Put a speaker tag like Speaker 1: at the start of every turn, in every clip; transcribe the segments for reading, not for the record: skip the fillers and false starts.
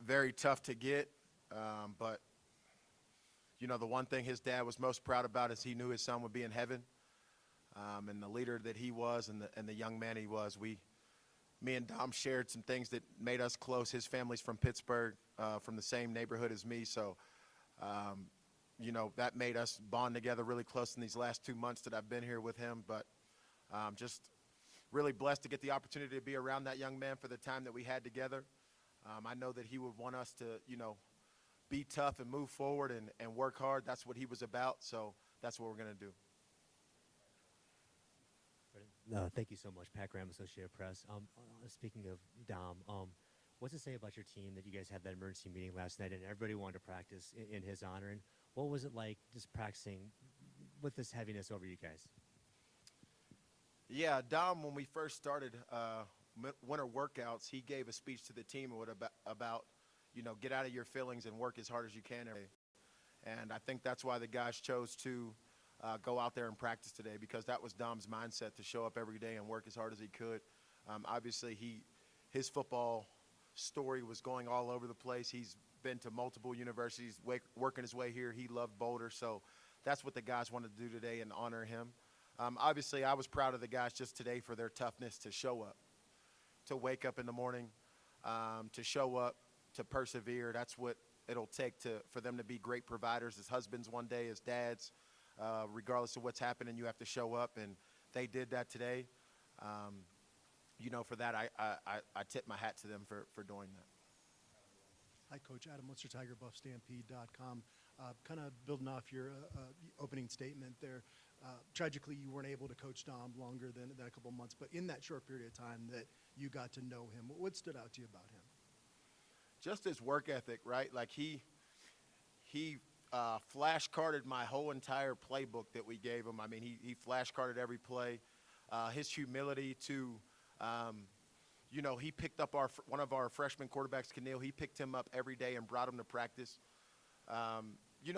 Speaker 1: very tough to get, but, the one thing his dad was most proud about is he knew his son would be in heaven, and the leader that he was and the young man he was. Me and Dom shared some things that made us close. His family's from Pittsburgh, from the same neighborhood as me, so that made us bond together really close in these last 2 months that I've been here with him. But just really blessed to get the opportunity to be around that young man for the time that we had together. I know that he would want us to, be tough and move forward and work hard. That's what he was about, so that's what we're going to do.
Speaker 2: Thank you so much, Pat Graham, Associated Press. Speaking of Dom, what's it say about your team that you guys had that emergency meeting last night and everybody wanted to practice in his honor? And what was it like just practicing with this heaviness over you guys?
Speaker 1: Yeah, Dom, when we first started winter workouts, he gave a speech to the team about get out of your feelings and work as hard as you can every day. And I think that's why the guys chose to go out there and practice today, because that was Dom's mindset, to show up every day and work as hard as he could. Obviously, his football story was going all over the place. He's been to multiple universities, working his way here. He loved Boulder, so that's what the guys wanted to do today and honor him. Obviously, I was proud of the guys just today for their toughness to show up, to wake up in the morning, to show up, to persevere. That's what it'll take for them to be great providers as husbands one day, as dads. Regardless of what's happening, you have to show up, and they did that today. For that, I tip my hat to them for doing that.
Speaker 3: Hi, Coach. Adam Munster, TigerBuffStampede.com. Kind of building off your opening statement there. Tragically, you weren't able to coach Dom longer than a couple months, but in that short period of time that you got to know him, what stood out to you about him?
Speaker 1: Just his work ethic, right? Like he flashcarded my whole entire playbook that we gave him. I mean, he flashcarded every play. His humility to, he picked up one of our freshman quarterbacks, Keneal. He picked him up every day and brought him to practice.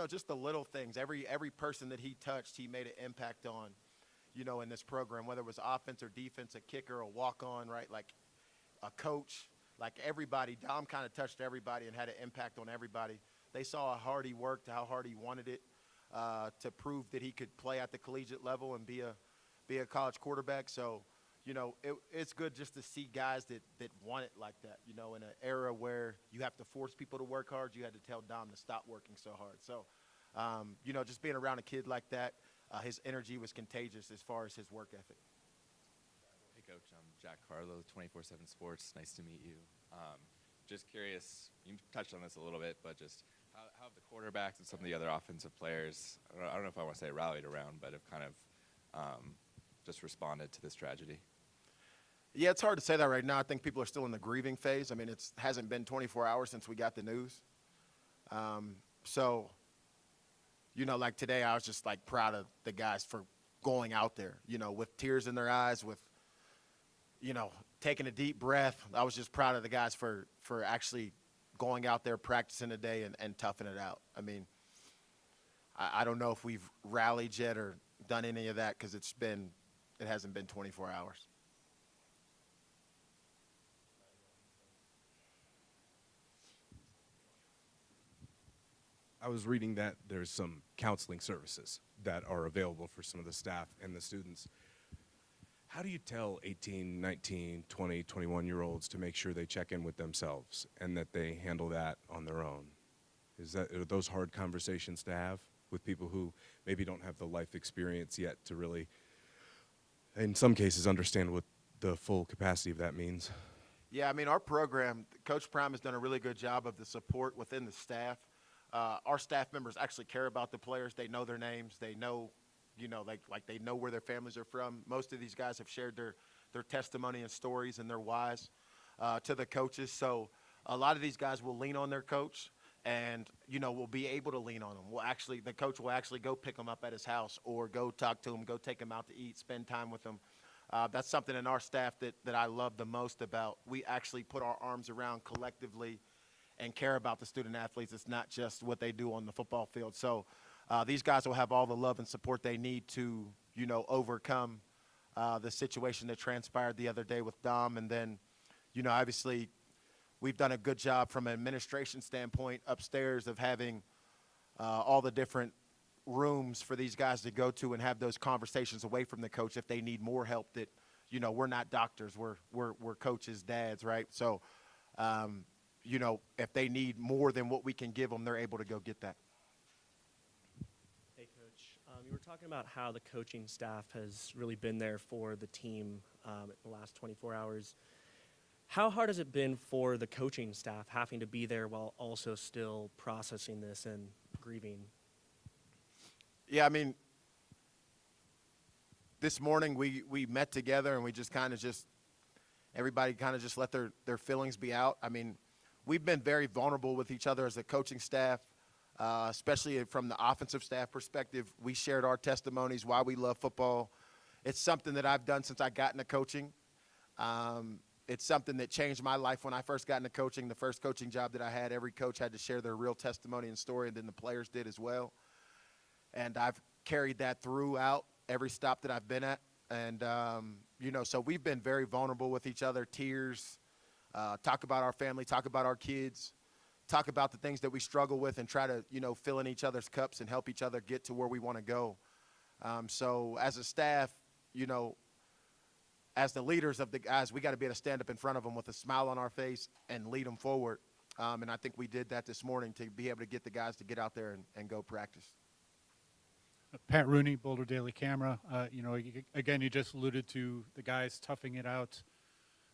Speaker 1: Just the little things. Every person that he touched, he made an impact on, in this program, whether it was offense or defense, a kicker, a walk-on, right? Like a coach. Like everybody, Dom kind of touched everybody and had an impact on everybody. They saw how hard he worked, how hard he wanted it, to prove that he could play at the collegiate level and be a college quarterback. So, it's good just to see guys that want it like that. In an era where you have to force people to work hard, you had to tell Dom to stop working so hard. So, just being around a kid like that, his energy was contagious as far as his work ethic.
Speaker 4: Coach, I'm Jack Carlo, 24/7 Sports. Nice to meet you. Just curious, you touched on this a little bit, but just how have the quarterbacks and some of the other offensive players, I don't know if I want to say rallied around, but have kind of just responded to this tragedy?
Speaker 1: Yeah, it's hard to say that right now. I think people are still in the grieving phase. I mean, it hasn't been 24 hours since we got the news. So, like today, I was just like proud of the guys for going out there, with tears in their eyes, with taking a deep breath. I was just proud of the guys for actually going out there, practicing today, and toughing it out. I mean, I don't know if we've rallied yet or done any of that because it hasn't been 24 hours.
Speaker 5: I was reading that there's some counseling services that are available for some of the staff and the students. How do you tell 18, 19, 20, 21-year-olds to make sure they check in with themselves and that they handle that on their own? Are those hard conversations to have with people who maybe don't have the life experience yet to really, in some cases, understand what the full capacity of that means?
Speaker 1: Yeah, I mean, our program, Coach Prime has done a really good job of the support within the staff. Our staff members actually care about the players. They know their names. They know they know where their families are from. Most of these guys have shared their testimony and stories and their whys to the coaches. So a lot of these guys will lean on their coach and, will be able to lean on them. The coach will actually go pick them up at his house or go talk to them, go take them out to eat, spend time with them. That's something in our staff that I love the most about. We actually put our arms around collectively and care about the student athletes. It's not just what they do on the football field. So these guys will have all the love and support they need to, overcome the situation that transpired the other day with Dom. And then, obviously we've done a good job from an administration standpoint upstairs of having all the different rooms for these guys to go to and have those conversations away from the coach if they need more help. That, you know, we're not doctors, we're coaches, dads, right? So, you know, if they need more than what we can give them, they're able to go get that.
Speaker 6: Hey, Coach. You were talking about how the coaching staff has really been there for the team in the last 24 hours. How hard has it been for the coaching staff having to be there while also still processing this and grieving?
Speaker 1: Yeah, I mean, this morning we met together and we just kind of everybody kind of just let their feelings be out. I mean, we've been very vulnerable with each other as a coaching staff, especially from the offensive staff perspective. We shared our testimonies, why we love football. It's something that I've done since I got into coaching. It's something that changed my life when I first got into coaching. The first coaching job that I had, every coach had to share their real testimony and story, and then the players did as well. And I've carried that throughout every stop that I've been at. And, you know, so we've been very vulnerable with each other, tears, talk about our family, talk about our kids, talk about the things that we struggle with and try to, you know, fill in each other's cups and help each other get to where we want to go. So as a staff, you know, as the leaders of the guys, we got to be able to stand up in front of them with a smile on our face and lead them forward. And I think we did that this morning to be able to get the guys to get out there and go practice.
Speaker 7: Pat Rooney, Boulder Daily Camera. You know, again, you just alluded to the guys toughing it out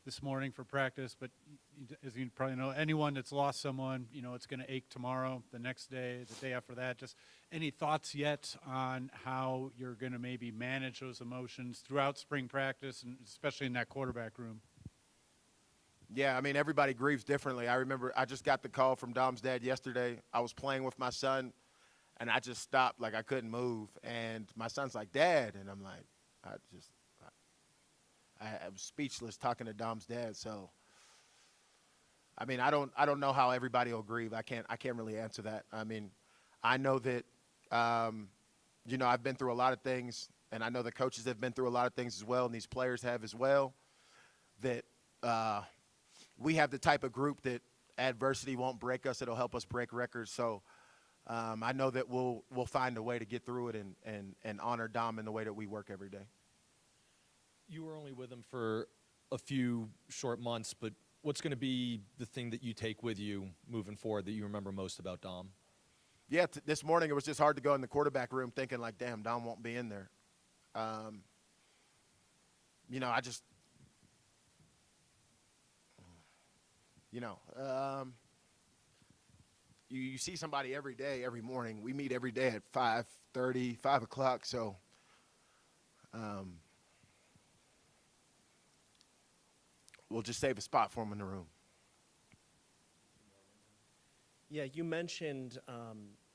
Speaker 7: this morning for practice, but as you probably know, anyone that's lost someone, you know, it's going to ache tomorrow, the next day, the day after that. Just any thoughts yet on how you're going to maybe manage those emotions throughout spring practice, and especially in that quarterback room?
Speaker 1: Yeah, I mean, everybody grieves differently. I remember I just got the call from Dom's dad yesterday. I was playing with my son, and I just stopped, like I couldn't move. And my son's like, "Dad," and I'm like, I was speechless talking to Dom's dad. So, I mean, I don't know how everybody will grieve. I can't really answer that. I mean, I know that, you know, I've been through a lot of things, and I know the coaches have been through a lot of things as well, and these players have as well. That we have the type of group that adversity won't break us; it'll help us break records. So, I know that we'll find a way to get through it and honor Dom in the way that we work every day.
Speaker 8: You were only with him for a few short months, but what's going to be the thing that you take with you moving forward that you remember most about Dom?
Speaker 1: Yeah, this morning it was just hard to go in the quarterback room thinking like, damn, Dom won't be in there. You know, you see somebody every day, every morning. We meet every day at 5:30, 5 o'clock, so we'll just save a spot for him in the room.
Speaker 6: Yeah, you mentioned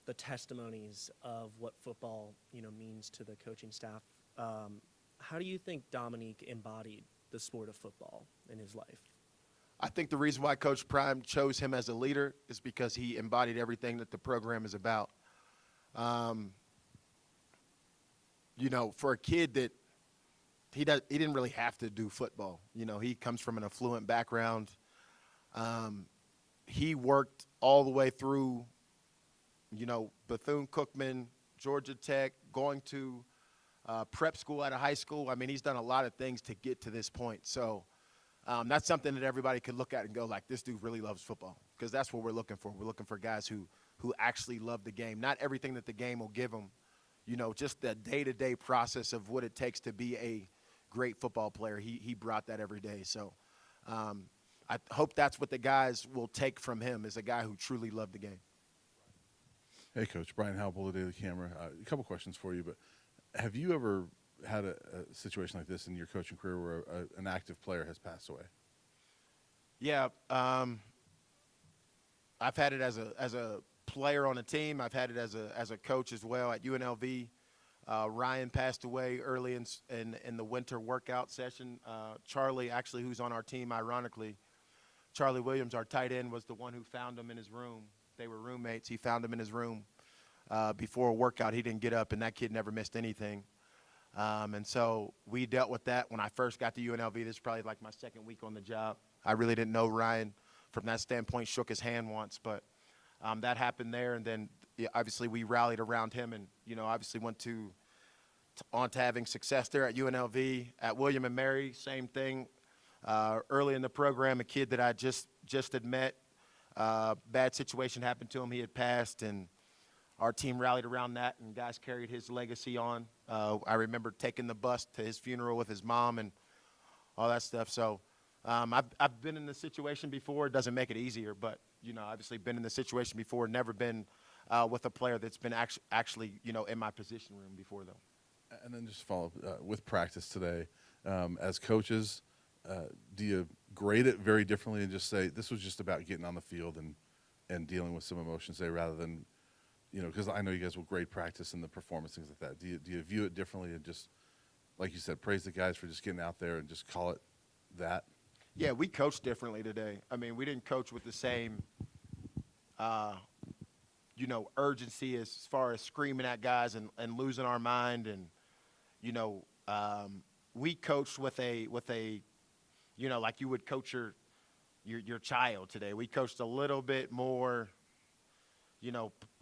Speaker 6: the testimonies of what football, you know, means to the coaching staff. How do you think Dominiq embodied the sport of football in his life?
Speaker 1: I think the reason why Coach Prime chose him as a leader is because he embodied everything that the program is about. You know, for a kid that he didn't really have to do football. You know, he comes from an affluent background. He worked all the way through, you know, Bethune-Cookman, Georgia Tech, going to prep school out of high school. I mean, he's done a lot of things to get to this point. So that's something that everybody could look at and go like, this dude really loves football, because that's what we're looking for. We're looking for guys who actually love the game, not everything that the game will give them, you know, just the day-to-day process of what it takes to be a great football player. He brought that every day. So I hope that's what the guys will take from him, is a guy who truly loved the game.
Speaker 9: Hey, Coach. Brian Howell, the Daily Camera. A couple questions for you, but have you ever had a situation like this in your coaching career where an active player has passed away?
Speaker 1: Yeah, I've had it as a player on a team. I've had it as a coach as well at UNLV. Ryan passed away early in the winter workout session. Charlie, actually, who's on our team, ironically, Charlie Williams, our tight end, was the one who found him in his room. They were roommates. He found him in his room before a workout. He didn't get up, and that kid never missed anything. And so we dealt with that when I first got to UNLV. This is probably like my second week on the job. I really didn't know Ryan from that standpoint, shook his hand once. But that happened there, and then obviously we rallied around him, and obviously went on to having success there at UNLV. At William and Mary, same thing. Early in the program, a kid that I just had met, bad situation happened to him. He had passed, and our team rallied around that, and guys carried his legacy on. I remember taking the bus to his funeral with his mom and all that stuff. So I've been in this situation before. It doesn't make it easier, but obviously been in the situation before. Never been with a player that's been actually in my position room before, though.
Speaker 9: And then just follow up with practice today. As coaches, do you grade it very differently and just say this was just about getting on the field and dealing with some emotions today, rather than, because I know you guys will grade practice and the performance, things like that. Do you view it differently and just, like you said, praise the guys for just getting out there and just call it that?
Speaker 1: Yeah, we coached differently today. I mean, we didn't coach with the same, urgency as far as screaming at guys and losing our mind. And, we coached with a like you would coach your child today. We coached a little bit more,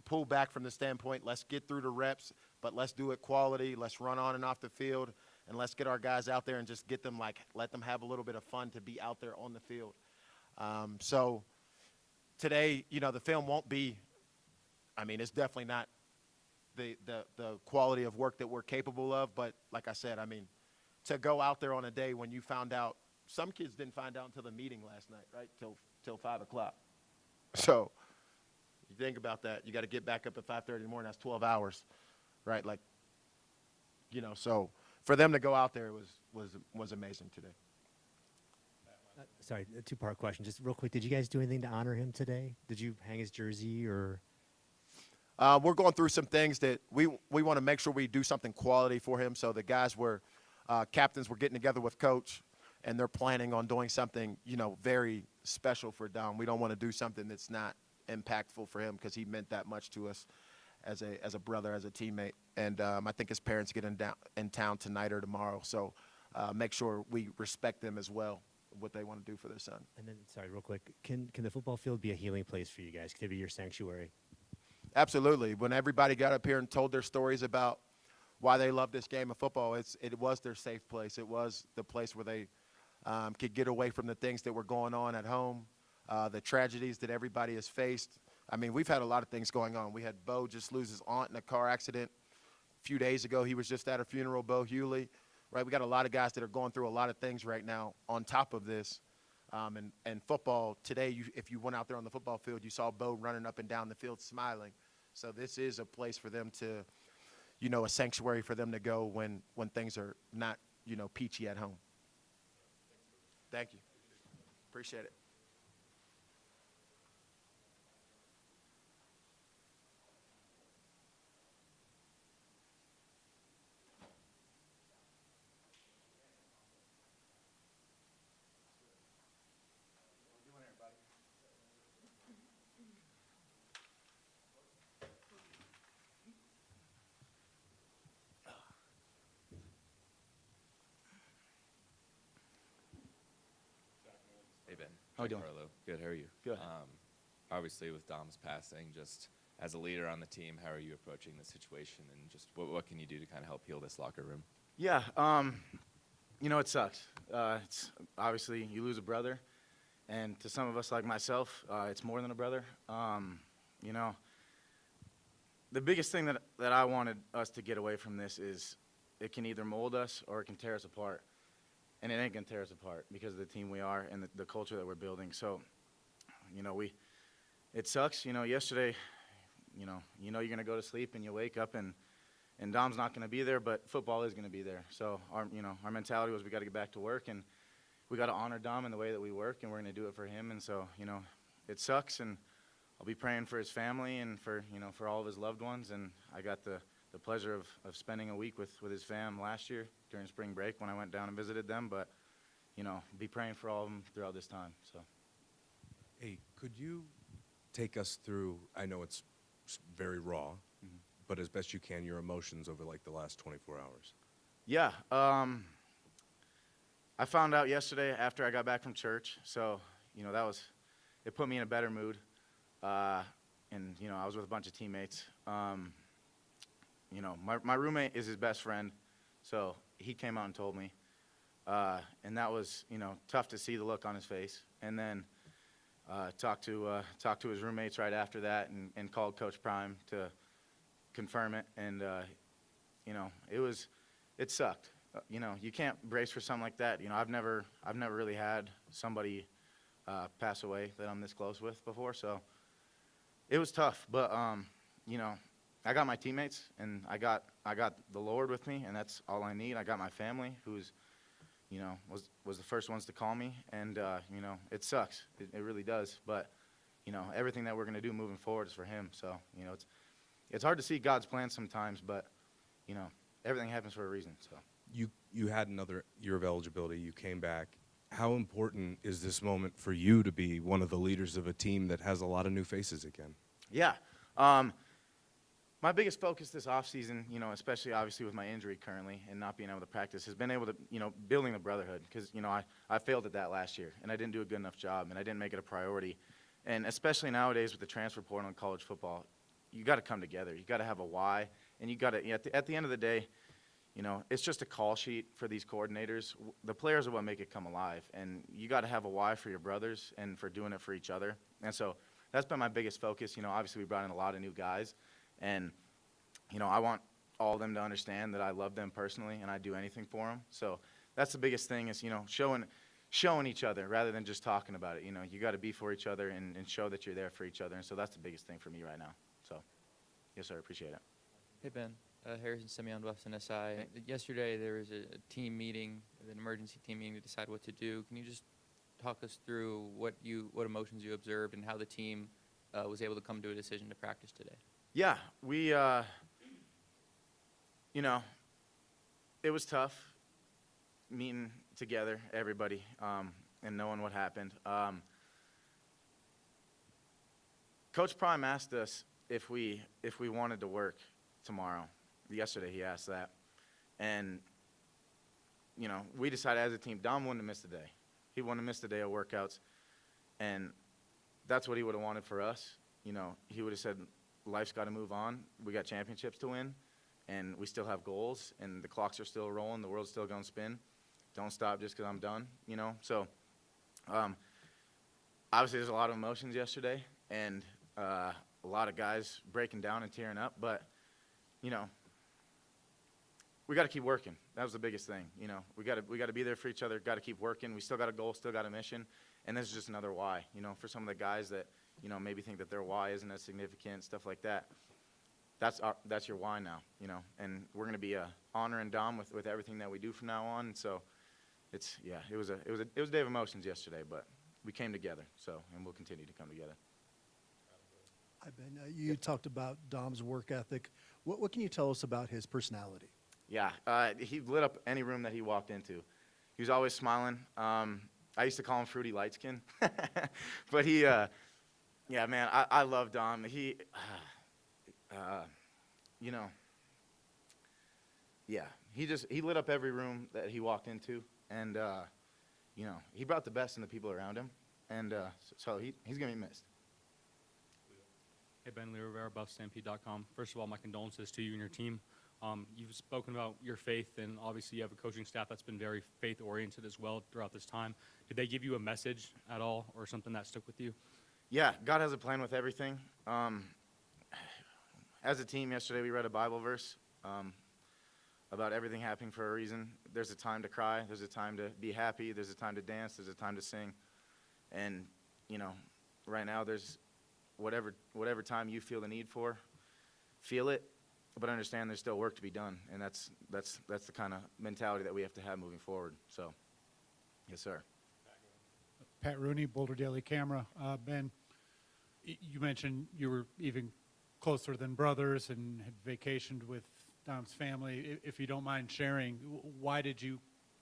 Speaker 1: pull back from the standpoint, let's get through the reps, but let's do it quality. Let's run on and off the field, and let's get our guys out there and just get them, let them have a little bit of fun to be out there on the field. So today, the film won't be, it's definitely not the quality of work that we're capable of. But like I said, to go out there on a day when you found out, some kids didn't find out until the meeting last night, right? Till 5 o'clock. So you think about that. You got to get back up at 5:30 in the morning. That's 12 hours, right? So for them to go out there was amazing today.
Speaker 2: Sorry, a two-part question. Just real quick, did you guys do anything to honor him today? Did you hang his jersey or?
Speaker 1: We're going through some things that we want to make sure we do something quality for him. So the guys captains were getting together with coach, and they're planning on doing something, very special for Dom. We don't want to do something that's not impactful for him, because he meant that much to us as a brother, as a teammate. And I think his parents get in town tonight or tomorrow. So make sure we respect them as well, what they want to do for their son.
Speaker 2: And then, sorry, real quick, can the football field be a healing place for you guys? Can it be your sanctuary?
Speaker 1: Absolutely. When everybody got up here and told their stories about why they love this game of football, it was their safe place. It was the place where they could get away from the things that were going on at home, the tragedies that everybody has faced. We've had a lot of things going on. We had Bo just lose his aunt in a car accident. A few days ago, he was just at a funeral, Bo Hewley. Right? We got a lot of guys that are going through a lot of things right now on top of this. And football, today, if you went out there on the football field, you saw Bo running up and down the field smiling. So this is a place for them to, a sanctuary for them to go when things are not, peachy at home. Thank you. Appreciate it.
Speaker 4: Hey, Ben.
Speaker 10: How we doing?
Speaker 4: Carlo. Good. How are you?
Speaker 10: Good.
Speaker 4: Obviously, with Dom's passing, just as a leader on the team, how are you approaching the situation, and just what can you do to kind of help heal this locker room?
Speaker 10: Yeah, it sucks. It's obviously you lose a brother, and to some of us like myself, it's more than a brother. The biggest thing that I wanted us to get away from this is it can either mold us or it can tear us apart, and it ain't gonna tear us apart because of the team we are and the culture that we're building. So, it sucks. Yesterday, you're gonna go to sleep and you wake up and Dom's not gonna be there, but football is gonna be there. So our mentality was we got to get back to work, and we got to honor Dom in the way that we work, and we're gonna do it for him. And so, it sucks, and I'll be praying for his family and for all of his loved ones. And I got the pleasure of spending a week with his fam last year during spring break when I went down and visited them. But, be praying for all of them throughout this time. So.
Speaker 5: Hey, could you take us through, I know it's very raw, but as best you can, your emotions over the last 24 hours?
Speaker 10: Yeah. I found out yesterday after I got back from church. So, it put me in a better mood. And, you know, I was with a bunch of teammates. You know, my roommate is his best friend, so he came out and told me. And that was, you know, tough to see the look on his face. And then talked to his roommates right after that and called Coach Prime to confirm it. And, you know, it sucked. You know, you can't brace for something like that. You know, I've never really had somebody pass away that I'm this close with before, so it was tough. But, you know, I got my teammates, and I got the Lord with me, and that's all I need. I got my family, who's, you know, was the first ones to call me, and, you know, it sucks. It really does. But, you know, everything that we're going to do moving forward is for him. So, you know, it's hard to see God's plan sometimes, but, you know, everything happens for a reason. So
Speaker 5: You had another year of eligibility. You came back. How important is this moment for you to be one of the leaders of a team that has a lot of new faces again?
Speaker 10: yeah. My biggest focus this offseason, you know, especially obviously with my injury currently and not being able to practice, has been able to, you know, building the brotherhood. Because, you know, I failed at that last year, and I didn't do a good enough job, and I didn't make it a priority. And especially nowadays with the transfer portal in college football, you got to come together. You got to have a why, and you got to, at the end of the day, you know, it's just a call sheet for these coordinators. The players are what make it come alive, and you got to have a why for your brothers and for doing it for each other. And so that's been my biggest focus. You know, obviously we brought in a lot of new guys, and, you know, I want all of them to understand that I love them personally and I do anything for them. So that's the biggest thing is, you know, showing each other rather than just talking about it. You know, you got to be for each other and show that you're there for each other. And so that's the biggest thing for me right now. So, yes, sir, appreciate it.
Speaker 11: Hey, Ben. Harrison Simeon, Weston SI. Yesterday there was a team meeting, an emergency team meeting to decide what to do. Can you just talk us through what emotions you observed and how the team was able to come to a decision to practice today?
Speaker 10: Yeah, we, you know, it was tough meeting together, everybody, and knowing what happened. Coach Prime asked us if we wanted to work tomorrow. Yesterday he asked that. And, you know, we decided as a team, Dom wouldn't have missed a day. He wouldn't have missed a day of workouts. And that's what he would have wanted for us. You know, he would have said, life's got to move on. We got championships to win, and we still have goals, and the clocks are still rolling. The world's still going to spin. Don't stop just because I'm done, you know. So, obviously there's a lot of emotions yesterday, and a lot of guys breaking down and tearing up. But, you know, we got to keep working. That was the biggest thing. You know, we got to be there for each other. Got to keep working. We still got a goal, still got a mission, and this is just another why. You know, for some of the guys that, you know, maybe think that their why isn't as significant, stuff like that. That's your why now. You know, and we're gonna be honoring Dom with everything that we do from now on. And so, it was a day of emotions yesterday, but we came together. So, and we'll continue to come together.
Speaker 3: Hi, Ben. You talked about Dom's work ethic. What can you tell us about his personality?
Speaker 10: Yeah, he lit up any room that he walked into. He was always smiling. I used to call him Fruity Lightskin, but he, yeah, man, I love Dom. He, you know, yeah, he lit up every room that he walked into, and you know, he brought the best in the people around him, and so he's gonna be missed.
Speaker 12: Hey, Ben, Leo Rivera, BuffStampede.com. First of all, my condolences to you and your team. You've spoken about your faith, and obviously you have a coaching staff that's been very faith-oriented as well throughout this time. Did they give you a message at all or something that stuck with you?
Speaker 10: Yeah, God has a plan with everything. As a team yesterday, we read a Bible verse about everything happening for a reason. There's a time to cry. There's a time to be happy. There's a time to dance. There's a time to sing. And, you know, right now there's whatever time you feel the need for, feel it, but understand there's still work to be done. And that's the kind of mentality that we have to have moving forward. So, yes, sir.
Speaker 7: Pat Rooney, Boulder Daily Camera. Ben, you mentioned you were even closer than brothers and had vacationed with Dom's family. If you don't mind sharing, why did you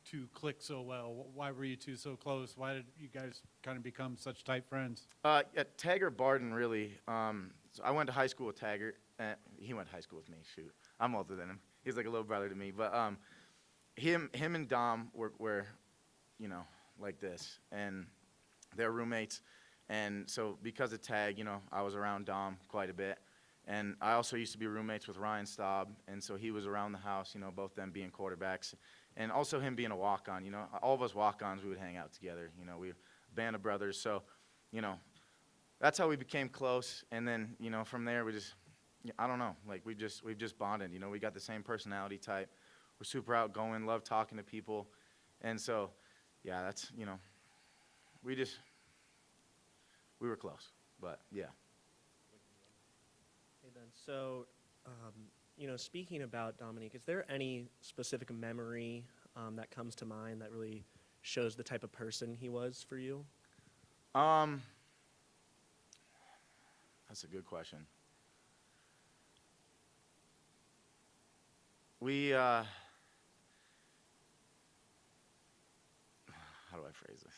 Speaker 7: two click so well? Why were you two so close? Why did you guys kind of become such tight friends?
Speaker 10: Yeah, Taggart Barden, really. So I went to high school with Taggart. He went to high school with me. Shoot, I'm older than him. He's like a little brother to me. But him and Dom were, you know, like this, and they're roommates. And so because of tag, I was around Dom quite a bit. And I also used to be roommates with Ryan Staub, and so he was around the house, both them being quarterbacks. And also him being a walk-on, all of us walk-ons, we would hang out together. We were a band of brothers. So, that's how we became close. And then, from there we just, I don't know, like we've just bonded. We got the same personality type. We're super outgoing, love talking to people. And so, yeah, that's, we were close. But, yeah.
Speaker 6: Okay, Ben. So, speaking about Dominiq, is there any specific memory that comes to mind that really shows the type of person he was for you?
Speaker 10: That's a good question. We, how do I phrase this?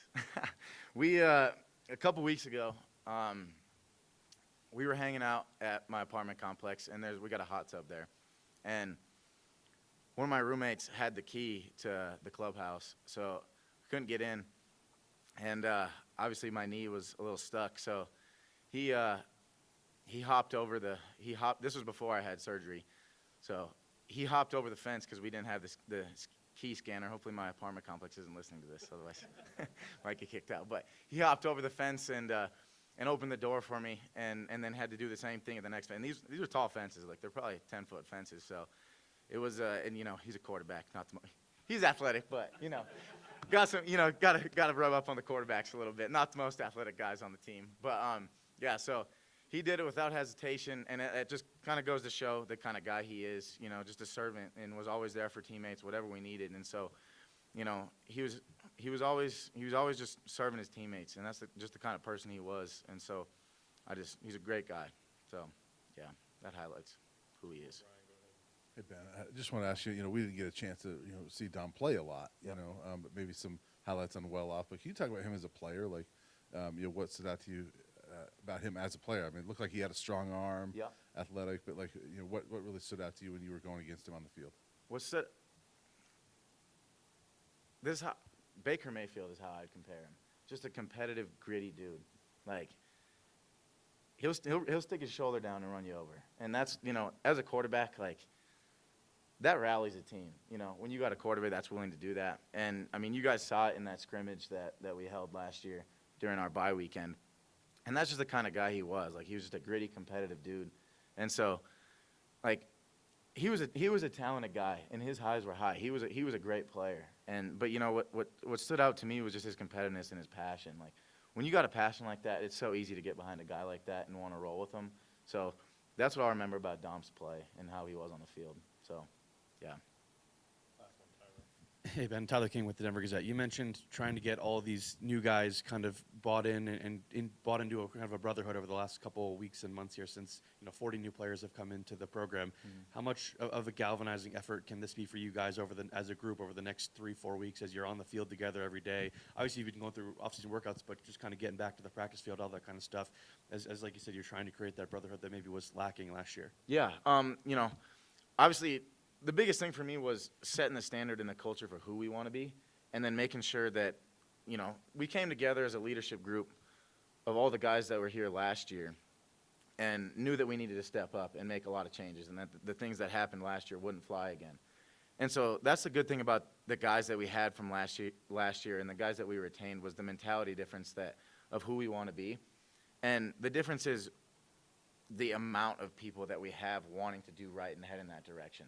Speaker 10: We, a couple weeks ago, we were hanging out at my apartment complex, and we got a hot tub there. And one of my roommates had the key to the clubhouse, so we couldn't get in. And obviously my knee was a little stuck, so he hopped over this was before I had surgery. So he hopped over the fence because we didn't have the key scanner. Hopefully my apartment complex isn't listening to this, otherwise might get kicked out. But he hopped over the fence and opened the door for me, and then had to do the same thing at the next fence. And these are tall fences, like they're probably 10-foot fences. So it was, and he's a quarterback, he's athletic, but got some, got to rub up on the quarterbacks a little bit. Not the most athletic guys on the team, but yeah. So he did it without hesitation, and it just kind of goes to show the kind of guy he is. Just a servant, and was always there for teammates, whatever we needed. And so, he was always just serving his teammates, and that's just the kind of person he was. And so, he's a great guy. So, yeah, that highlights who he is.
Speaker 9: Hey, Ben, I just want to ask you, we didn't get a chance to, see Dom play a lot, but maybe some highlights on well off. But can you talk about him as a player? Like, what stood out to you about him as a player? I mean, it looked like he had a strong arm, athletic, but like, what really stood out to you when you were going against him on the field?
Speaker 10: Baker Mayfield is how I'd compare him. Just a competitive, gritty dude. Like, he'll stick his shoulder down and run you over. And that's, as a quarterback, like, that rallies a team. When you got a quarterback that's willing to do that. And, I mean, you guys saw it in that scrimmage that we held last year during our bye weekend. And that's just the kind of guy he was. Like, he was just a gritty, competitive dude. And so, like, he was a talented guy, and his highs were high. He was a great player. But what stood out to me was just his competitiveness and his passion. Like, when you got a passion like that, it's so easy to get behind a guy like that and want to roll with him. So that's what I remember about Dom's play and how he was on the field. So, yeah.
Speaker 13: Hey, Ben, Tyler King with the Denver Gazette. You mentioned trying to get all of these new guys kind of bought in and bought into a kind of a brotherhood over the last couple of weeks and months here since, 40 new players have come into the program.
Speaker 10: Mm-hmm.
Speaker 13: How much of a galvanizing effort can this be for you guys as a group over the next 3-4 weeks as you're on the field together every day? Obviously, you've been going through off-season workouts, but just kind of getting back to the practice field, all that kind of stuff. As like you said, you're trying to create that brotherhood that maybe was lacking last year.
Speaker 10: Yeah, obviously, the biggest thing for me was setting the standard and the culture for who we want to be, and then making sure that, we came together as a leadership group of all the guys that were here last year and knew that we needed to step up and make a lot of changes, and that the things that happened last year wouldn't fly again. And so that's the good thing about the guys that we had from last year and the guys that we retained was the mentality difference of who we want to be. And the difference is the amount of people that we have wanting to do right and head in that direction.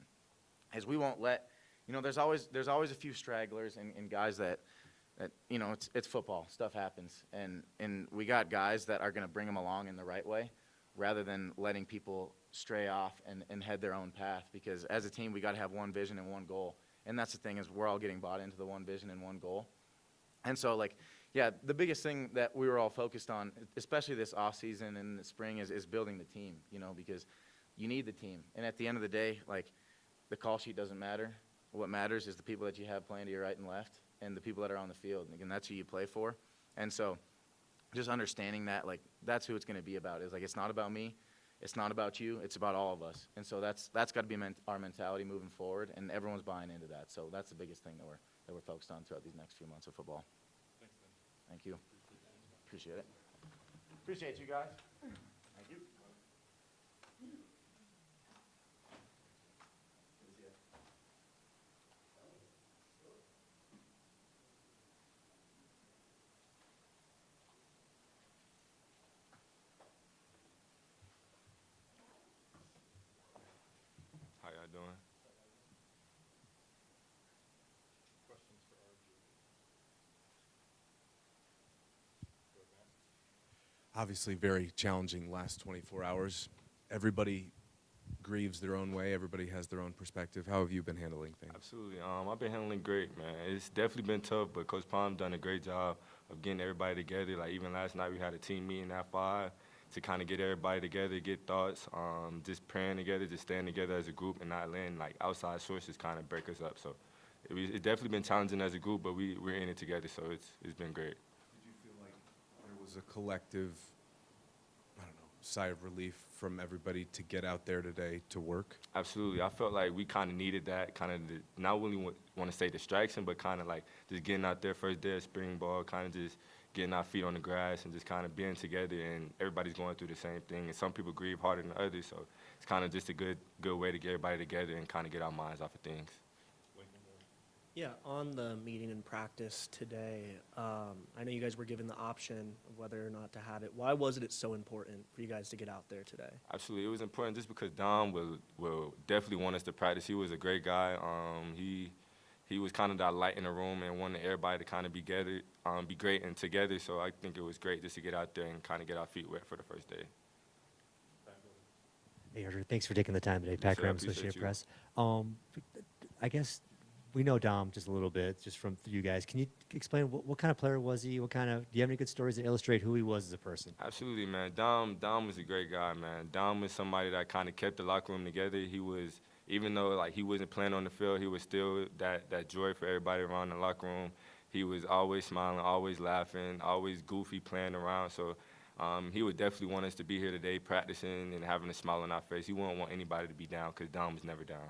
Speaker 10: As we won't let, there's always a few stragglers and guys that it's football, stuff happens, and we got guys that are going to bring them along in the right way, rather than letting people stray off and head their own path. Because as a team, we got to have one vision and one goal, and that's the thing is we're all getting bought into the one vision and one goal. And so, the biggest thing that we were all focused on, especially this off season and the spring, is building the team. Because you need the team, and at the end of the day, the call sheet doesn't matter. What matters is the people that you have playing to your right and left and the people that are on the field. And that's who you play for. And so just understanding that, that's who it's going to be about. It's not about me. It's not about you. It's about all of us. And so that's got to be our mentality moving forward, and everyone's buying into that. So that's the biggest thing that we're focused on throughout these next few months of football. Thanks, Ben. Thank you. Appreciate it. Appreciate you guys. Thank you.
Speaker 14: How y'all doing?
Speaker 5: Obviously, very challenging last 24 hours. Everybody grieves their own way. Everybody has their own perspective. How have you been handling things?
Speaker 14: Absolutely. I've been handling great, man. It's definitely been tough, but Coach Palm done a great job of getting everybody together. Like even last night, we had a team meeting at 5 to kind of get everybody together, get thoughts, just praying together, just staying together as a group and not letting like outside sources kind of break us up. So it's definitely been challenging as a group, but we're in it together, so it's been great.
Speaker 5: Did you feel like there was a collective, I don't know, sigh of relief from everybody to get out there today to work?
Speaker 14: Absolutely. I felt like we kind of needed that, kind of not really want to say distraction, but kind of like just getting out there first day of spring ball, kind of just getting our feet on the grass and just kind of being together, and everybody's going through the same thing, and some people grieve harder than others, so it's kind of just a good way to get everybody together and kind of get our minds off of things.
Speaker 6: Yeah, on the meeting and practice today, I know you guys were given the option of whether or not to have it. Why was it so important for you guys to get out there today?
Speaker 14: Absolutely, it was important just because Dom will definitely want us to practice. He was a great guy. He was kind of that light in the room and wanted everybody to kind of be great and together. So I think it was great just to get out there and kind of get our feet wet for the first day.
Speaker 2: Hey, Archer, thanks for taking the time today.
Speaker 14: Yes,
Speaker 2: Pat
Speaker 14: sir, I
Speaker 2: Graham,
Speaker 14: appreciate
Speaker 2: Associated
Speaker 14: you.
Speaker 2: Press. I guess we know Dom just a little bit, just from you guys. Can you explain what kind of player was he? Do you have any good stories that illustrate who he was as a person?
Speaker 14: Absolutely, man. Dom was a great guy, man. Dom was somebody that kind of kept the locker room together. He was, even though like he wasn't playing on the field, he was still that joy for everybody around the locker room. He was always smiling, always laughing, always goofy, playing around. So he would definitely want us to be here today practicing and having a smile on our face. He wouldn't want anybody to be down because Dom was never down.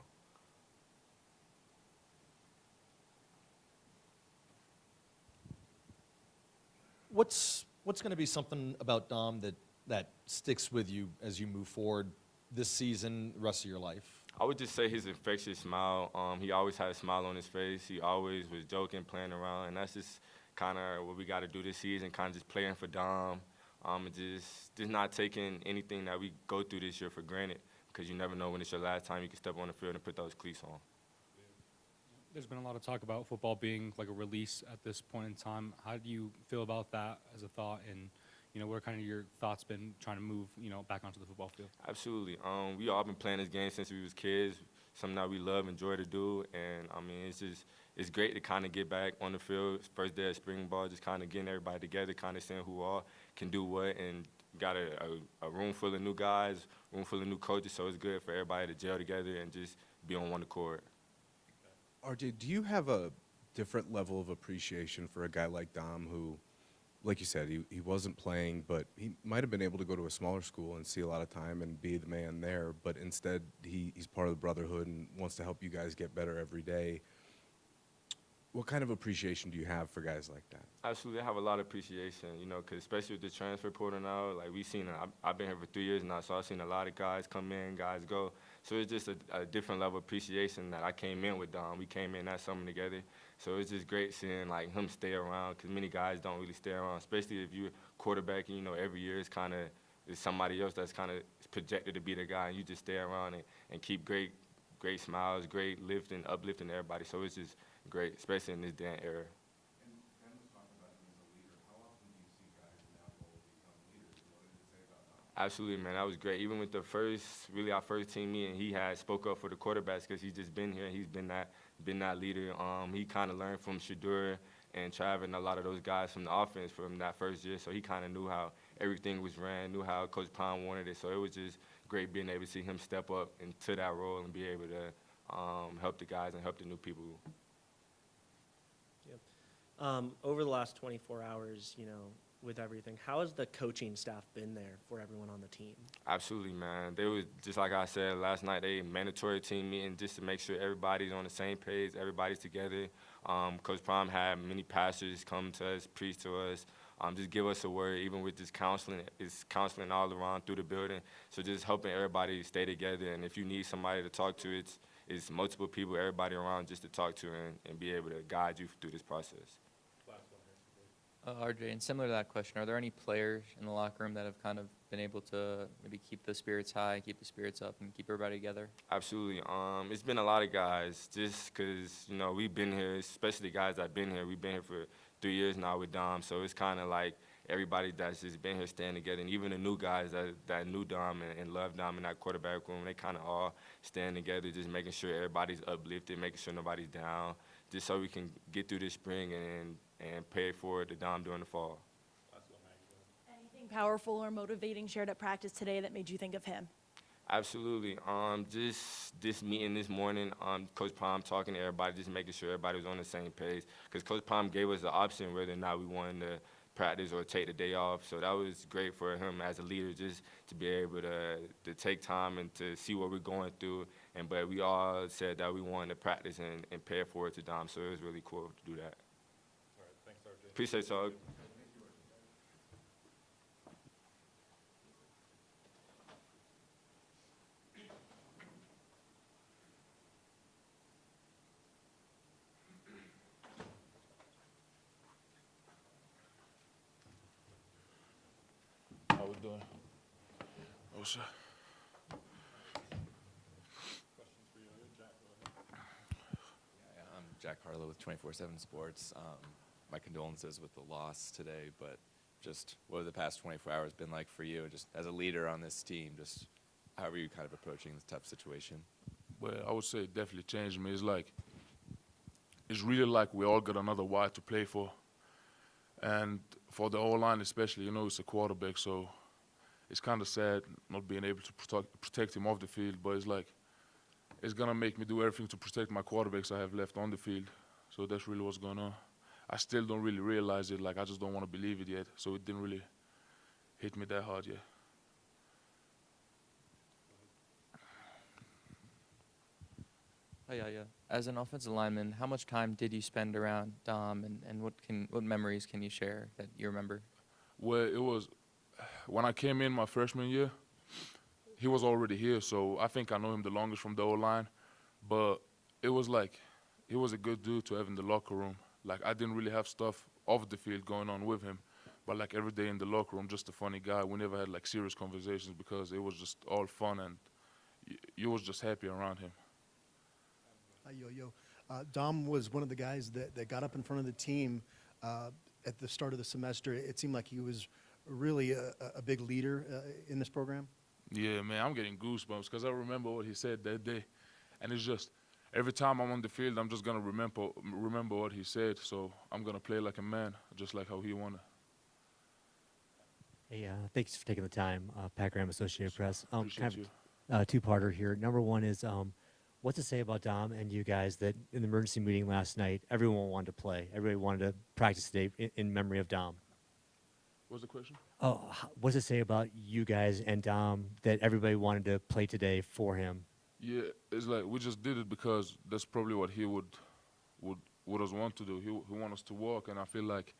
Speaker 8: What's going to be something about Dom that sticks with you as you move forward this season, the rest of your life?
Speaker 14: I would just say his infectious smile. He always had a smile on his face. He always was joking, playing around, and that's just kind of what we got to do this season, kind of just playing for Dom, and just not taking anything that we go through this year for granted, because you never know when it's your last time you can step on the field and put those cleats on.
Speaker 12: There's been a lot of talk about football being like a release at this point in time. How do you feel about that as a thought? And, what are kind of your thoughts been trying to move, back onto the football field?
Speaker 14: Absolutely. We all been playing this game since we was kids, something that we love, enjoy to do. And, it's great to kind of get back on the field, first day of spring ball, just kind of getting everybody together, kind of seeing who all can do what. And got a room full of new guys, room full of new coaches, so it's good for everybody to gel together and just be on one accord.
Speaker 5: RJ, do you have a different level of appreciation for a guy like Dom who, like you said, he wasn't playing, but he might have been able to go to a smaller school and see a lot of time and be the man there, but instead he's part of the brotherhood and wants to help you guys get better every day. What kind of appreciation do you have for guys like that?
Speaker 14: Absolutely, I have a lot of appreciation, because especially with the transfer portal now, like I've been here for 3 years now, so I've seen a lot of guys come in, guys go. So it's just a different level of appreciation that I came in with Dom. We came in that summer together, so it's just great seeing like him stay around, because many guys don't really stay around, especially if you're quarterbacking. Every year it's somebody else that's kind of projected to be the guy, and you just stay around and keep great smiles, great uplifting everybody. So it's just great, especially in this day and era. Absolutely, man. That was great. Even with our first team meeting, he had spoke up for the quarterbacks because he's just been here. He's been that leader. He kind of learned from Shadur and Trav and a lot of those guys from the offense from that first year. So he kind of knew how everything was ran, knew how Coach Pond wanted it. So it was just great being able to see him step up into that role and be able to help the guys and help the new people.
Speaker 6: Over the last 24 hours, with everything, how has the coaching staff been there for everyone on the team?
Speaker 14: Absolutely, man. They was, just like I said last night, they mandatory team meeting just to make sure everybody's on the same page, everybody's together. Coach Prom had many pastors come to us, preach to us, just give us a word. Even with this counseling, it's counseling all around through the building. So just helping everybody stay together. And if you need somebody to talk to, it's multiple people, everybody around just to talk to and be able to guide you through this process.
Speaker 11: RJ, and similar to that question, are there any players in the locker room that have kind of been able to maybe keep the spirits high, keep the spirits up, and keep everybody together?
Speaker 14: Absolutely. It's been a lot of guys just because, you know, we've been here, especially guys that have been here. We've been here for 3 years now with Dom, so it's kind of like everybody that's just been here staying together, and even the new guys that knew Dom and loved Dom in that quarterback room, they kind of all staying together, just making sure everybody's uplifted, making sure nobody's down, just so we can get through this spring and pay forward to Dom during the fall.
Speaker 15: Anything powerful or motivating shared at practice today that made you think of him?
Speaker 14: Absolutely. Just this meeting this morning, Coach Palm talking to everybody, just making sure everybody was on the same page. Because Coach Palm gave us the option whether or not we wanted to practice or take the day off. So that was great for him as a leader, just to be able to take time and to see what we're going through. But we all said that we wanted to practice and pay it forward to Dom. So it was really cool to do that.
Speaker 8: All right, thanks, RJ.
Speaker 14: Appreciate y'all.
Speaker 16: How we doing? Oh, sir.
Speaker 4: I'm Jack Harlow with 24/7 Sports. My condolences with the loss today, but just what have the past 24 hours been like for you, just as a leader on this team, just how are you kind of approaching this tough situation?
Speaker 16: Well, I would say it definitely changed me. It's really like we all got another Y to play for. And for the O-line especially, you know, it's a quarterback, so it's kind of sad not being able to protect him off the field, but it's going to make me do everything to protect my quarterbacks I have left on the field. So that's really what's going on. I still don't really realize it, I just don't want to believe it yet, so it didn't really hit me that hard yet.
Speaker 11: Oh, yeah. As an offensive lineman, how much time did you spend around Dom, and what memories can you share that you remember?
Speaker 16: Well, it was when I came in my freshman year, he was already here, so I think I know him the longest from the O-line. But it was he was a good dude to have in the locker room. I didn't really have stuff off the field going on with him, but every day in the locker room, just a funny guy. We never had serious conversations because it was just all fun, and you was just happy around him.
Speaker 3: Dom was one of the guys that got up in front of the team at the start of the semester. It seemed like he was really a big leader in this program.
Speaker 16: Yeah, man, I'm getting goosebumps because I remember what he said that day. And it's just, every time I'm on the field, I'm just going to remember what he said. So I'm going to play like a man, just like how he wanted.
Speaker 2: Hey, thanks for taking the time, Pat Graham, Associated Press.
Speaker 16: Appreciate you.
Speaker 2: Two-parter here. Number one is, what to say about Dom and you guys that in the emergency meeting last night, everyone wanted to play. Everybody wanted to practice today in memory of Dom.
Speaker 16: What was the question?
Speaker 2: Oh, what's it say about you guys and Dom that everybody wanted to play today for him?
Speaker 16: Yeah, it's we just did it because that's probably what he would us want to do. He want us to walk, and I feel like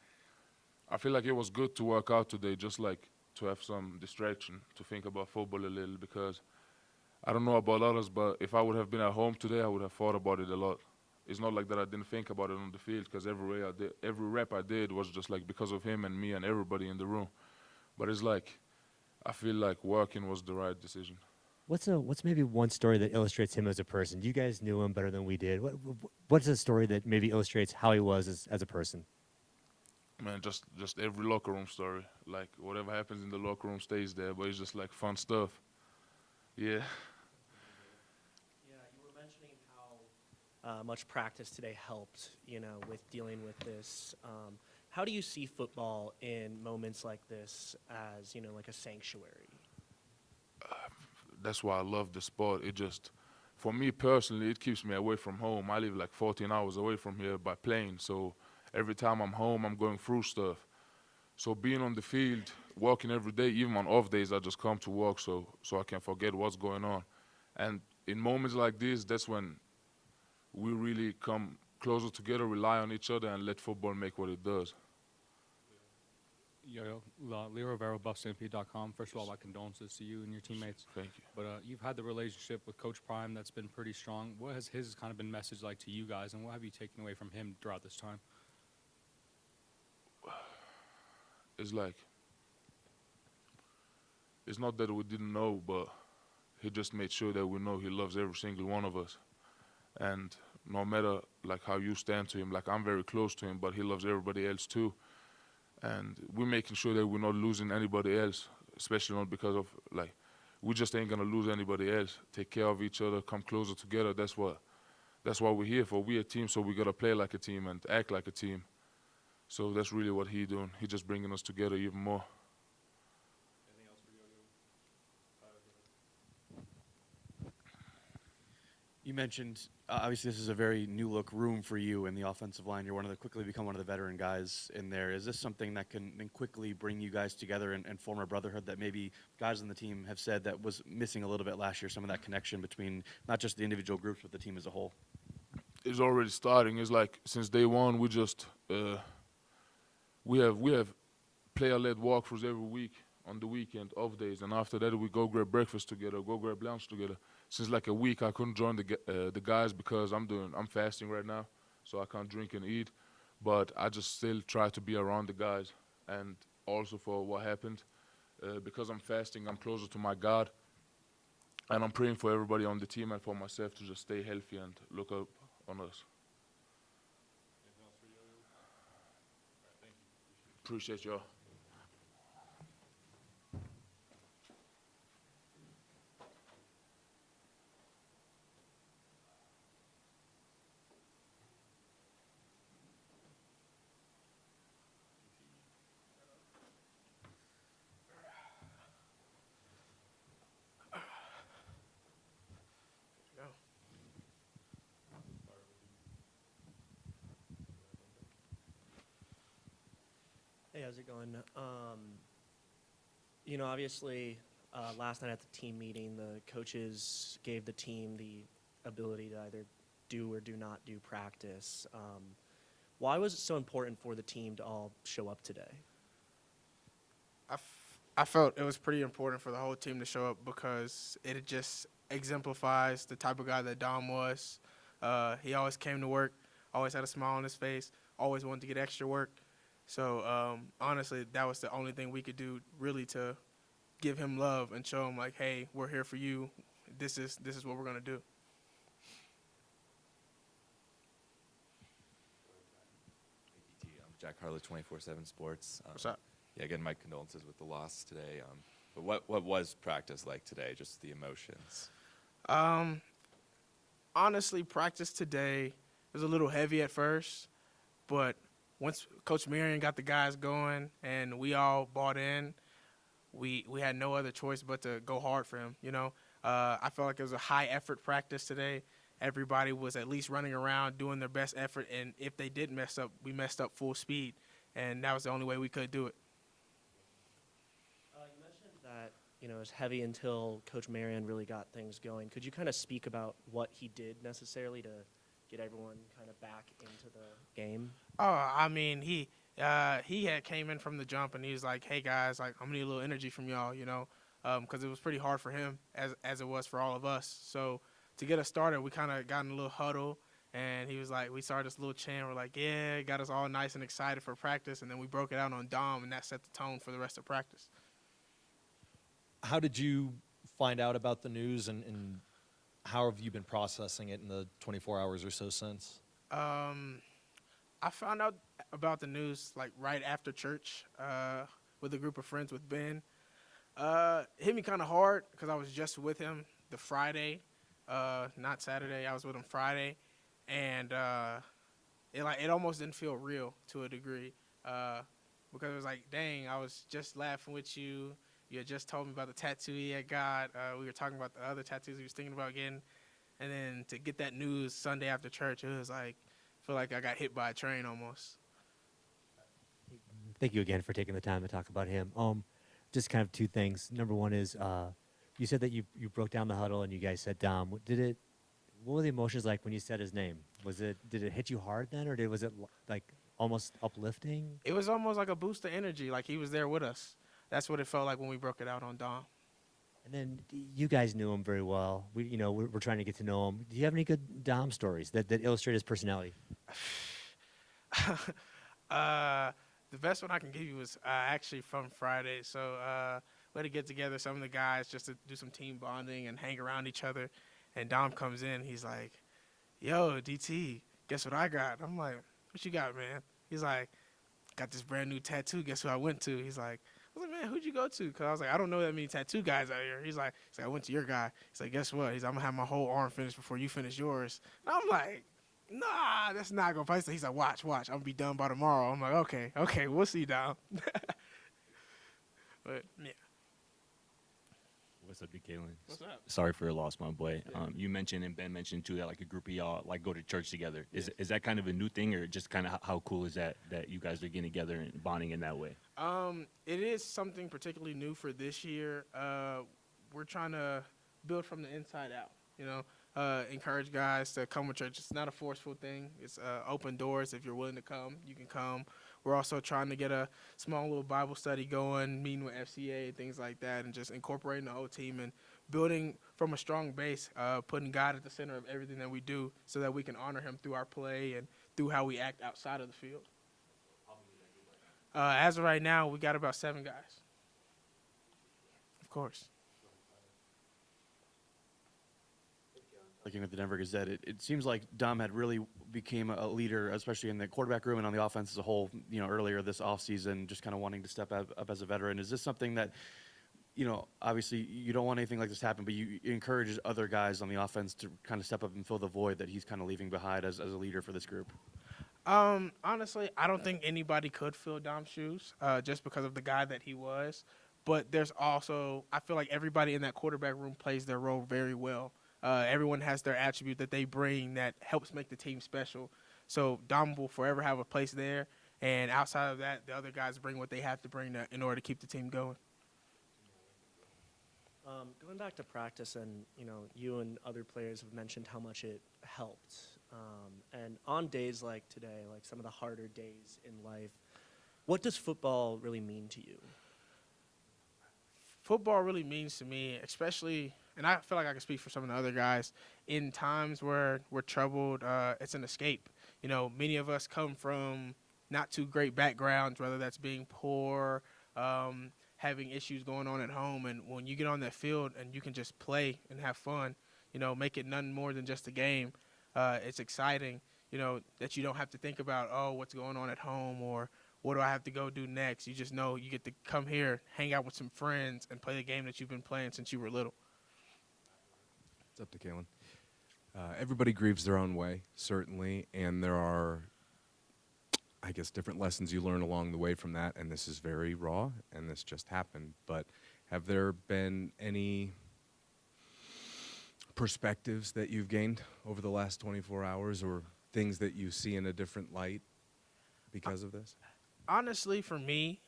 Speaker 16: it was good to work out today, just to have some distraction, to think about football a little, because I don't know about others, but if I would have been at home today, I would have thought about it a lot. It's not that I didn't think about it on the field, because every rep I did was just because of him and me and everybody in the room. But it's I feel like working was the right decision.
Speaker 2: What's maybe one story that illustrates him as a person? You guys knew him better than we did. What's a story that maybe illustrates how he was as a person?
Speaker 16: Man, just every locker room story. Whatever happens in the locker room stays there, but it's just fun stuff. Yeah.
Speaker 6: Yeah, you were mentioning how much practice today helped, with dealing with this. How do you see football in moments like this as, like a sanctuary?
Speaker 16: That's why I love the sport. For me personally, it keeps me away from home. I live 14 hours away from here by plane, so every time I'm home, I'm going through stuff. So being on the field, walking every day, even on off days, I just come to work so I can forget what's going on. And in moments like this, that's when we really come closer together, rely on each other, and let football make what it does.
Speaker 12: Leo Rivero, BuffStampede.com. First of all, my condolences to you and your teammates.
Speaker 16: Thank you.
Speaker 12: But you've had the relationship with Coach Prime that's been pretty strong. What has his kind of been message like to you guys, and what have you taken away from him throughout this time?
Speaker 16: It's like, it's not that we didn't know, but he just made sure that we know he loves every single one of us. And no matter like how you stand to him, like I'm very close to him, but he loves everybody else too. And we're making sure that we're not losing anybody else, especially not because of like, we just ain't gonna lose anybody else. Take care of each other, come closer together. That's what we're here for. We're a team, so we gotta play like a team and act like a team. So that's really what he's doing. He's just bringing us together even more.
Speaker 13: You mentioned, obviously, this is a very new look room for you in the offensive line. You're quickly become one of the veteran guys in there. Is this something that can quickly bring you guys together and form a brotherhood that maybe guys on the team have said that was missing a little bit last year, some of that connection between not just the individual groups, but the team as a whole?
Speaker 16: It's already starting. It's like since day one, we just we have player-led walkthroughs every week on the weekend, off days, and after that we go grab breakfast together, go grab lunch together. Since like a week, I couldn't join the guys because I'm fasting right now, so I can't drink and eat. But I just still try to be around the guys, and also for what happened, because I'm fasting, I'm closer to my God, and I'm praying for everybody on the team and for myself to just stay healthy and look up on us. Appreciate y'all.
Speaker 6: Hey, how's it going? Obviously, last night at the team meeting, the coaches gave the team the ability to either do or do not do practice. Why was it so important for the team to all show up today?
Speaker 17: I felt it was pretty important for the whole team to show up because it just exemplifies the type of guy that Dom was. He always came to work, always had a smile on his face, always wanted to get extra work. So honestly, that was the only thing we could do really to give him love and show him like, hey, we're here for you. This is what we're gonna do.
Speaker 4: I'm Jack Harlow, 24/7 Sports.
Speaker 17: What's up?
Speaker 4: Yeah, again, my condolences with the loss today. But what was practice like today? Just the emotions.
Speaker 17: Honestly, practice today was a little heavy at first, but once Coach Marion got the guys going and we all bought in, we had no other choice but to go hard for him. I felt like it was a high effort practice today. Everybody was at least running around doing their best effort, and if they did mess up, we messed up full speed, and that was the only way we could do it.
Speaker 6: You mentioned that it was heavy until Coach Marion really got things going. Could you kind of speak about what he did necessarily to get everyone kind of back into the game?
Speaker 17: Oh, I mean, he had came in from the jump, and he was like, hey, guys, like, I'm going to need a little energy from y'all, because it was pretty hard for him as it was for all of us. So to get us started, we kind of got in a little huddle, and he was like, we started this little chant. We're like, yeah, it got us all nice and excited for practice, and then we broke it out on Dom, and that set the tone for the rest of practice.
Speaker 8: How did you find out about the news, and how have you been processing it in the 24 hours or so since?
Speaker 17: I found out about the news like right after church with a group of friends with Ben. It hit me kind of hard because I was just with him the Friday, not Saturday. I was with him Friday, and it almost didn't feel real to a degree because it was like, dang, I was just laughing with you. You had just told me about the tattoo he had got. We were talking about the other tattoos he was thinking about getting, and then to get that news Sunday after church, it was like, I feel like I got hit by a train almost.
Speaker 2: Thank you again for taking the time to talk about him. Just kind of two things. Number one is you said that you broke down the huddle and you guys said Dom. What were the emotions like when you said his name? Did it hit you hard then, or was it like almost uplifting?
Speaker 17: It was almost like a boost of energy, like he was there with us. That's what it felt like when we broke it out on Dom.
Speaker 2: And then you guys knew him very well. We're trying to get to know him. Do you have any good Dom stories that illustrate his personality?
Speaker 17: The best one I can give you was actually from Friday. So we had to get together some of the guys just to do some team bonding and hang around each other. And Dom comes in. He's like, "Yo, DT, guess what I got?" I'm like, "What you got, man?" He's like, "Got this brand new tattoo. Guess who I went to?" He's like, I was like, "Man, who'd you go to?" Because I was like, "I don't know that many tattoo guys out here." He's like, "I went to your guy." He's like, "Guess what?" He's like, "I'm going to have my whole arm finished before you finish yours." And I'm like, "Nah, that's not going to play." He's like, watch. I'm going to be done by tomorrow. I'm like, okay, we'll see, Dom. But, yeah.
Speaker 18: What's up, Kalen?
Speaker 17: What's up?
Speaker 18: Sorry for your loss, my boy. You mentioned, and Ben mentioned too, that like a group of y'all like go to church together. Is that kind of a new thing, or just kind of how cool is that you guys are getting together and bonding in that way?
Speaker 17: It is something particularly new for this year. We're trying to build from the inside out, encourage guys to come to church. It's not a forceful thing. It's open doors. If you're willing to come, you can come. We're also trying to get a small little Bible study going, meeting with FCA and things like that, and just incorporating the whole team and building from a strong base, putting God at the center of everything that we do so that we can honor him through our play and through how we act outside of the field. As of right now, we got about 7 guys. Of course.
Speaker 13: Looking at the Denver Gazette, it seems like Dom had really became a leader, especially in the quarterback room and on the offense as a whole, earlier this offseason, just kind of wanting to step up as a veteran. Is this something that, obviously you don't want anything like this to happen, but you encourage other guys on the offense to kind of step up and fill the void that he's kind of leaving behind as a leader for this group?
Speaker 17: Honestly, I don't think anybody could fill Dom's shoes just because of the guy that he was. But there's also, I feel like everybody in that quarterback room plays their role very well. Everyone has their attribute that they bring that helps make the team special. So Dom will forever have a place there. And outside of that, the other guys bring what they have to bring in order to keep the team going.
Speaker 6: Going back to practice, and you and other players have mentioned how much it helped. And on days like today, like some of the harder days in life, what does football really mean to you?
Speaker 17: Football really means to me, especially, and I feel like I can speak for some of the other guys, in times where we're troubled, it's an escape. Many of us come from not too great backgrounds, whether that's being poor, having issues going on at home. And when you get on that field and you can just play and have fun, make it nothing more than just a game, it's exciting, that you don't have to think about, oh, what's going on at home or what do I have to go do next? You just know you get to come here, hang out with some friends, and play the game that you've been playing since you were little.
Speaker 5: It's up to Kalen. Everybody grieves their own way, certainly, and there are, I guess, different lessons you learn along the way from that, and this is very raw, and this just happened. But have there been any perspectives that you've gained over the last 24 hours or things that you see in a different light because of this?
Speaker 17: Honestly, for me,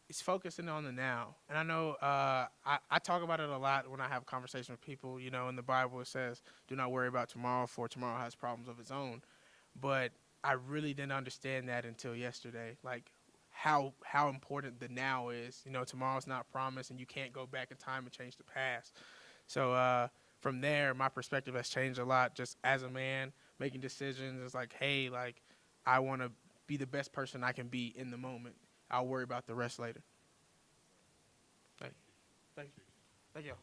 Speaker 17: it's focusing on the now. And I know I talk about it a lot when I have conversations with people. In the Bible it says, do not worry about tomorrow, for tomorrow has problems of its own. But I really didn't understand that until yesterday, like how important the now is. Tomorrow's not promised, and you can't go back in time and change the past. So from there, my perspective has changed a lot just as a man, making decisions. It's like, hey, like, I want to be the best person I can be in the moment. I'll worry about the rest later. Thank you. Thank you.